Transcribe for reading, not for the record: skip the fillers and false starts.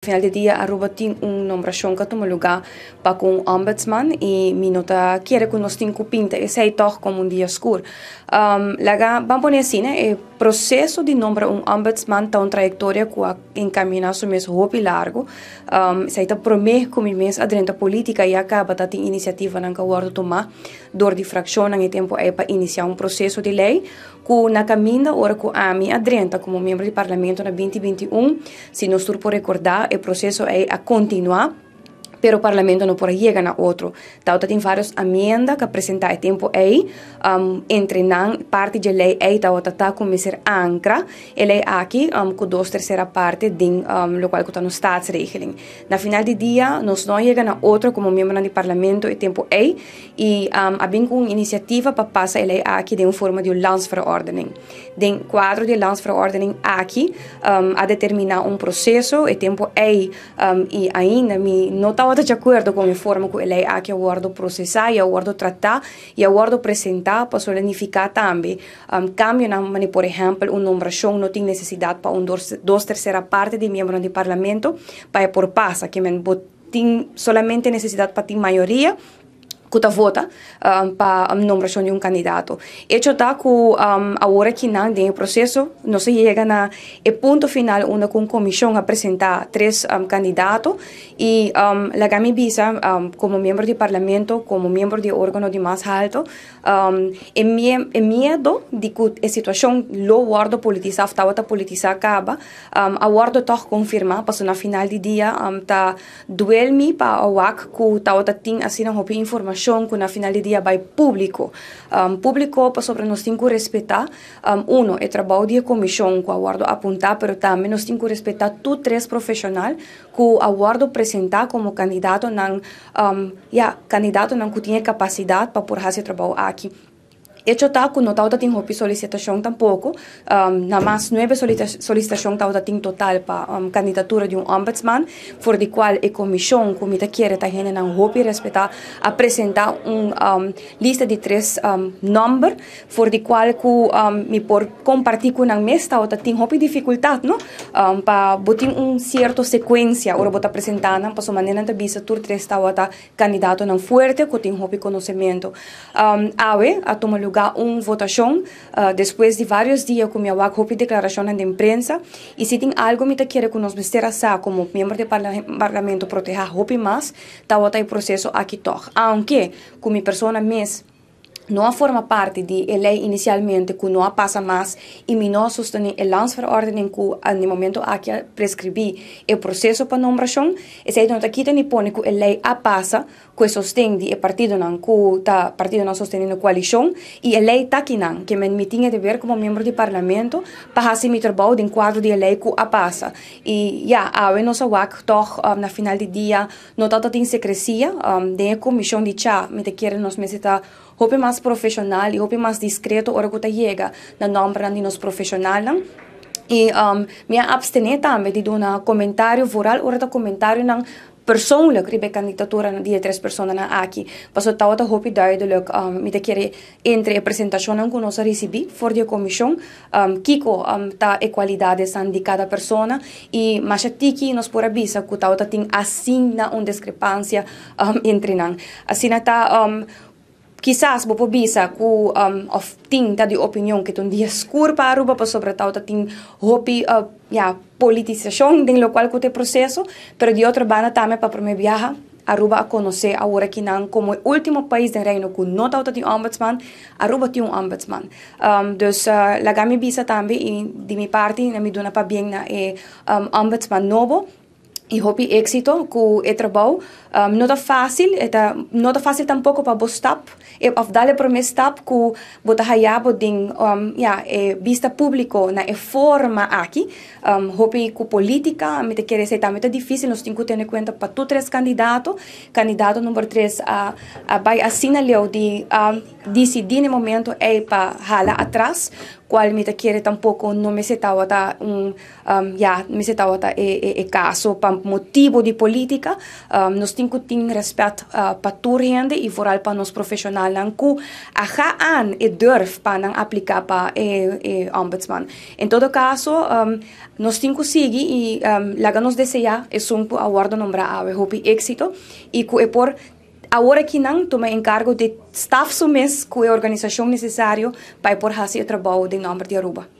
final de dia Aruba tem nombração que toma lugar para com ombudsman e me nota quiere que nós tem pinta esse é toch como dia escuro. Laga vamos poner assim, né? O processo de nombrar ombudsman tem uma trajetória que encaminha sobre mês roupa largo. Se está prometer como mês adentro política e acaba tá tem iniciativa na que tomar dor de fração em tempo é para iniciar um processo de lei que na caminha ora que a mim adrenta como membro do parlamento na 2021 se nós por recordar o processo é a continuar pero o parlamento não pode chegar na outro. Então, tem várias emendas que apresentar tempo aí, entre nan parte de lei aí, então, tá começar a ancra, ele é aqui, com 2/3 parte de lo qual está no staatsregeling. Na final do dia, nós não chega na outro como membro do parlamento e tempo aí, e abin com iniciativa para passar ele aqui de uma forma de landsverordening. Den quadro de landsverordening aqui, a determinar processo e tempo aí, e ainda me nota de acordo com a forma que ele é que eu guardo processar, eu guardo tratar, eu guardo apresentar para solenificar também. Cambio na por exemplo, uma nombração não tem necessidade para 2/3 parte de membros do parlamento para por passa, que tem solamente necessidade para ter maioria que vota para a nombração de candidato. Isso está que agora que não tem processo, não se chega na ponto final onde a comissão apresentar 3 candidatos e a Gami Bisa, como membro do parlamento, como membro do órgão de mais alto, é medo de que a situação lo guardo politizar, estava politizar acaba, a guardo toch confirmar, para na final do dia, tá duel-me para o WAC que estava tem assim uma informação que na final do dia vai público. Público para sobre nós temos que respeitar o trabalho da comissão que aguardo apontar, mas também nós temos que respeitar todos 3 profissionais que aguardo apresentar como candidato que tem capacidade para por fazer trabalho aqui. Isso tá que não tá tem roupa solicitação tampouco, na mais 9 solicitação tá tem total para candidatura de ombudsman, for de qual a comissão comita quer tá rende na roupa respeitar apresentar lista de 3 número, for de qual que me por compartilhar com a mesa tá tem roupa dificuldade, não? Para botar certo sequência, ora botar apresentar na para maneira de visa tur 3 tá candidato não forte que tem roupa conhecimento. A tomar lugar uma votação depois de vários dias com minha WAC declaração de imprensa e se tem algo que quer que nós mesterar como membro do parlamento proteger a mais, tá o processo aqui toch. Aunque com minha pessoa mesmo não forma parte de lei inicialmente que não passa mais e me não sustém a landsverordening que no momento aqui prescrevi o processo para nombração e se não aqui tem põe que a lei passa que sustém de partido não que tá partido não sustendo a coalição e a lei tá aqui não que me tinha de ver como membro do parlamento para fazer meu trabalho de quadro de lei que passa e a nossa WAC toch na final do dia não tá tem secrecia de comissão de chá me te quer nos mesita hope mais profissional e hope mais discreto ora que chega na nombra de nos profissional e me abstener também de dar um comentário oral ora da comentário não persoonlijk ribe candidatura de 3 pessoas na aqui passou tal da hope duidelijk me te querer entre a apresentação que nós recebi for de comissão kiko ta equalidades de cada pessoa e mas tiki nos por avisa que tal tem assim na discrepância entre nós assim tá quizás vou bisa ku of tinta de opinião que um dia escuro para Aruba para sobre tal tem hopi politização den lo qual que te processo pero de outra banda também para me viajar Aruba a conhecer agora que não como o último país do reino que não tem ombudsman Aruba tem ombudsman dus la gami bisa também e de minha parte na me dona para bem na ombudsman novo e hope éxito com o trabalho não é fácil tampouco para bostar e afdale para me stap que botar hayabo din vista público na forma aqui hope com política me te quer ser também é difícil nós temos que ter em conta para tu 3 candidato número 3 vai assinar de decidir no momento é para ralar atrás cual me te quiere tampoco no me se tawata me se tawata caso pa motivo de política nos tinko ting respeto pa turhende e vooral pa nos profissionalan ku agaan durf pa nang aplicar pa ombudsman. En todo caso, nos tinko sigi e laga nos deseja sumpo aguardo nombra ave hopi éxito e ku por agora que não toma encargo de staff sumes com a organização necessária para por fazer o trabalho de nome de Aruba.